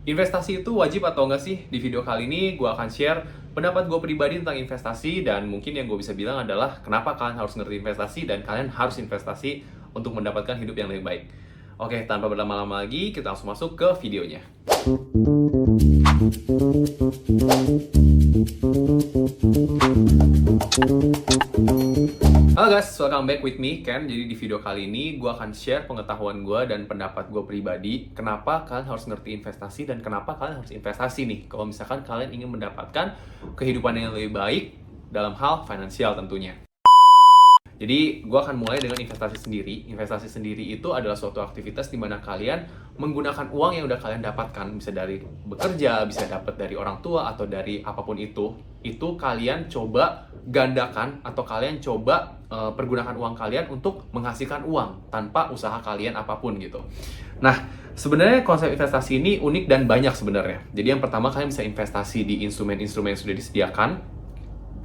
Investasi itu wajib atau enggak sih? Di video kali ini gue akan share pendapat gue pribadi tentang investasi dan mungkin yang gue bisa bilang adalah kenapa kalian harus ngerti investasi dan kalian harus investasi untuk mendapatkan hidup yang lebih baik. Oke, tanpa berlama-lama lagi, kita langsung masuk ke videonya. Halo guys, welcome back with me, Ken. Jadi di video kali ini gue akan share pengetahuan gue dan pendapat gue pribadi kenapa kalian harus ngerti investasi dan kenapa kalian harus investasi nih kalau misalkan kalian ingin mendapatkan kehidupan yang lebih baik dalam hal finansial tentunya. Jadi, gue akan mulai dengan investasi sendiri. Investasi sendiri itu adalah suatu aktivitas di mana kalian menggunakan uang yang udah kalian dapatkan, bisa dari bekerja, bisa dapat dari orang tua, atau dari apapun itu kalian coba gandakan, atau kalian coba pergunakan uang kalian untuk menghasilkan uang, tanpa usaha kalian apapun gitu. Nah, sebenarnya konsep investasi ini unik dan banyak sebenarnya. Jadi yang pertama, kalian bisa investasi di instrumen-instrumen yang sudah disediakan.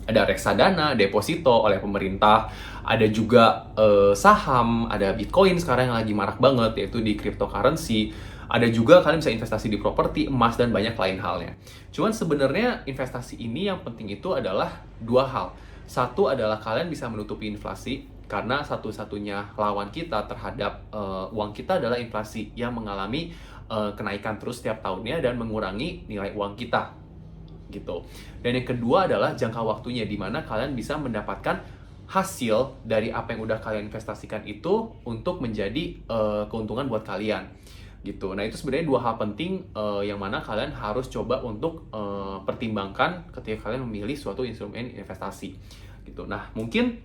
Ada reksadana, deposito oleh pemerintah, ada juga saham, ada Bitcoin sekarang yang lagi marak banget, yaitu di cryptocurrency. Ada juga kalian bisa investasi di properti, emas, dan banyak lain halnya. Cuman sebenarnya investasi ini yang penting itu adalah dua hal. Satu adalah kalian bisa menutupi inflasi, karena satu-satunya lawan kita terhadap uang kita adalah inflasi yang mengalami kenaikan terus setiap tahunnya dan mengurangi nilai uang kita gitu. Dan yang kedua adalah jangka waktunya, di mana kalian bisa mendapatkan hasil dari apa yang udah kalian investasikan itu untuk menjadi keuntungan buat kalian gitu. Nah, itu sebenarnya dua hal penting yang mana kalian harus coba untuk pertimbangkan ketika kalian memilih suatu instrumen investasi gitu. Nah, mungkin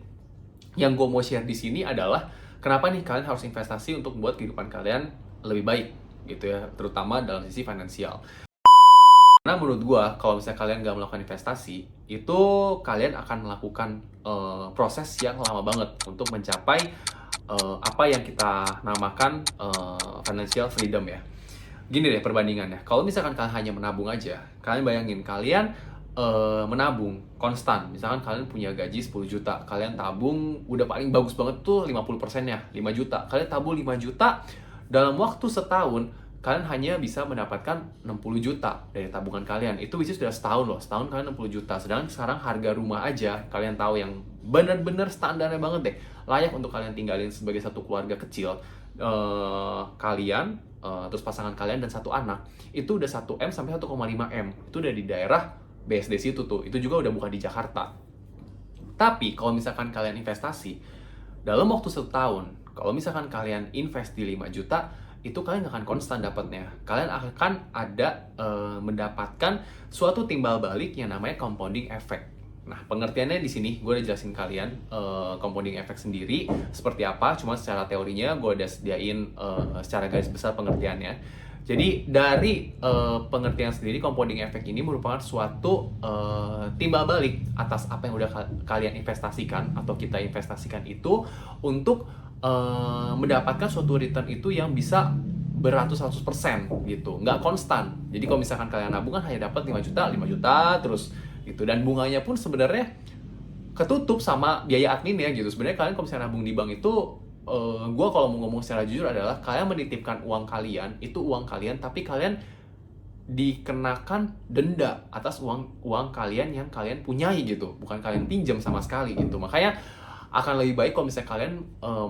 yang gue mau share di sini adalah kenapa nih kalian harus investasi untuk membuat kehidupan kalian lebih baik gitu ya, terutama dalam sisi finansial. Karena menurut gue, kalau misalnya kalian nggak melakukan investasi, itu kalian akan melakukan proses yang lama banget untuk mencapai apa yang kita namakan financial freedom ya. Gini deh perbandingannya, kalau misalkan kalian hanya menabung aja, kalian bayangin kalian menabung konstan. Misalkan kalian punya gaji 10 juta, kalian tabung udah paling bagus banget tuh 50%-nya, 5 juta. Kalian tabung 5 juta, dalam waktu setahun, kalian hanya bisa mendapatkan 60 juta dari tabungan kalian. Itu which is sudah setahun loh, setahun kalian 60 juta. Sedangkan sekarang harga rumah aja, kalian tahu yang bener-bener standarnya banget deh, layak untuk kalian tinggalin sebagai satu keluarga kecil. Kalian, terus pasangan kalian dan satu anak, itu udah 1M sampai 1,5M. Itu udah di daerah BSD situ tuh, itu juga udah bukan di Jakarta. Tapi kalau misalkan kalian investasi, dalam waktu 1 tahun, kalau misalkan kalian invest di 5 juta, itu kalian akan konstan dapatnya. Kalian akan ada mendapatkan suatu timbal balik yang namanya compounding effect. Nah, pengertiannya di sini gue udah jelasin kalian compounding effect sendiri seperti apa. Cuma secara teorinya gue udah sediain secara garis besar pengertiannya. Jadi dari pengertian sendiri, compounding effect ini merupakan suatu timbal balik atas apa yang udah kalian investasikan atau kita investasikan itu untuk mendapatkan suatu return itu yang bisa beratus-ratus% gitu, nggak konstan. Jadi kalau misalkan kalian nabung kan hanya dapat 5 juta, 5 juta terus gitu, dan bunganya pun sebenarnya ketutup sama biaya admin ya gitu. Sebenarnya kalian kalau misalnya nabung di bank itu, gue kalau mau ngomong secara jujur adalah kalian menitipkan uang kalian, itu uang kalian, tapi kalian dikenakan denda atas uang kalian yang kalian punyai gitu, bukan kalian pinjam sama sekali gitu. Makanya akan lebih baik kalau misalnya kalian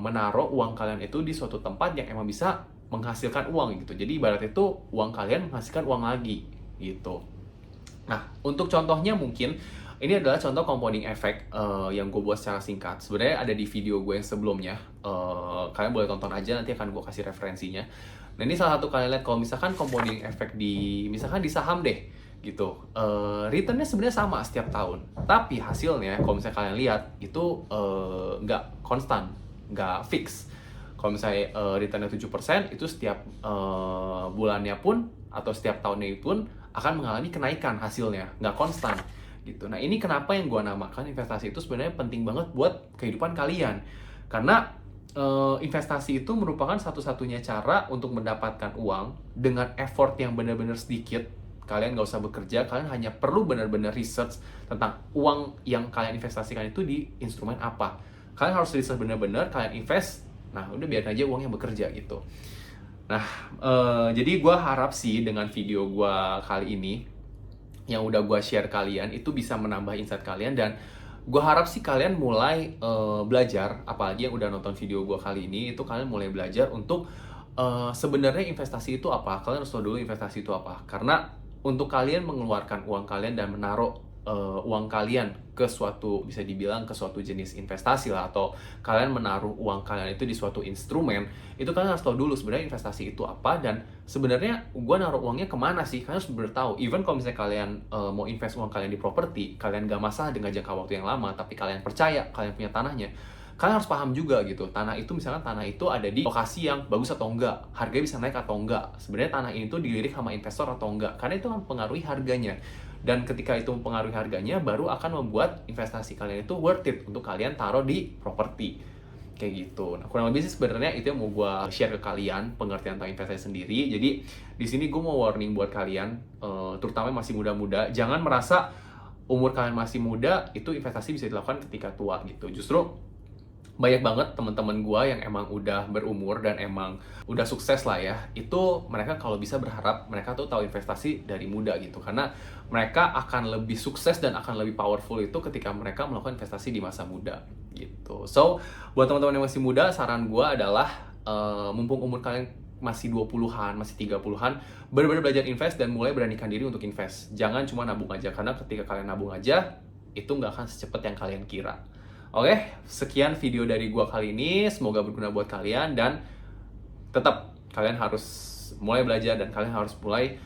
menaruh uang kalian itu di suatu tempat yang emang bisa menghasilkan uang gitu. Jadi ibarat itu uang kalian menghasilkan uang lagi gitu. Nah, untuk contohnya mungkin ini adalah contoh compounding effect yang gue buat secara singkat. Sebenarnya ada di video gue yang sebelumnya. Kalian boleh tonton aja, nanti akan gue kasih referensinya. Nah, ini salah satu kalian lihat kalau misalkan compounding effect misalkan di saham deh gitu, returnnya sebenarnya sama setiap tahun, tapi hasilnya kalau misalnya kalian lihat itu nggak konstan, nggak fix. Kalau misalnya returnnya 7%, itu setiap bulannya pun atau setiap tahunnya pun akan mengalami kenaikan hasilnya, nggak konstan gitu. Nah, ini kenapa yang gue namakan investasi itu sebenarnya penting banget buat kehidupan kalian, karena investasi itu merupakan satu-satunya cara untuk mendapatkan uang dengan effort yang benar-benar sedikit. Kalian nggak usah bekerja, kalian hanya perlu benar-benar research tentang uang yang kalian investasikan itu di instrumen apa. Kalian harus research benar-benar, kalian invest, nah udah biarin aja uangnya bekerja gitu. Nah, jadi gue harap sih dengan video gue kali ini yang udah gue share kalian itu bisa menambah insight kalian, dan gue harap sih kalian mulai belajar, apalagi yang udah nonton video gue kali ini itu kalian mulai belajar untuk sebenarnya investasi itu apa. Kalian harus tahu dulu investasi itu apa, karena untuk kalian mengeluarkan uang kalian dan menaruh uang kalian ke suatu, bisa dibilang ke suatu jenis investasi lah, atau kalian menaruh uang kalian itu di suatu instrumen, itu kalian harus tahu dulu sebenarnya investasi itu apa, dan sebenarnya gue naruh uangnya kemana sih. Kalian harus bener tahu. Even kalau misalnya kalian mau invest uang kalian di properti, kalian gak masalah dengan jangka waktu yang lama, tapi kalian percaya kalian punya tanahnya, kalian harus paham juga gitu, tanah itu, misalkan tanah itu ada di lokasi yang bagus atau enggak, harganya bisa naik atau enggak, sebenarnya tanah ini tuh dilirik sama investor atau enggak, karena itu mempengaruhi harganya. Dan ketika itu mempengaruhi harganya, baru akan membuat investasi kalian itu worth it untuk kalian taruh di properti. Kayak gitu. Nah, kurang lebih sih sebenarnya itu yang mau gue share ke kalian, pengertian tentang investasi sendiri. Jadi di sini gue mau warning buat kalian, terutama yang masih muda-muda, jangan merasa umur kalian masih muda itu investasi bisa dilakukan ketika tua gitu. Justru banyak banget teman-teman gue yang emang udah berumur dan emang udah sukses lah ya, itu mereka kalau bisa berharap mereka tuh tahu investasi dari muda gitu, karena mereka akan lebih sukses dan akan lebih powerful itu ketika mereka melakukan investasi di masa muda gitu. So buat teman-teman yang masih muda, saran gue adalah mumpung umur kalian masih 20-an, masih 30-an, benar-benar belajar invest dan mulai beranikan diri untuk invest. Jangan cuma nabung aja, karena ketika kalian nabung aja itu nggak akan secepat yang kalian kira. Oke, sekian video dari gua kali ini. Semoga berguna buat kalian, dan tetap kalian harus mulai belajar dan kalian harus mulai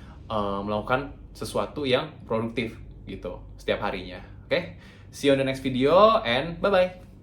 melakukan sesuatu yang produktif gitu setiap harinya. Oke, see you on the next video and bye-bye.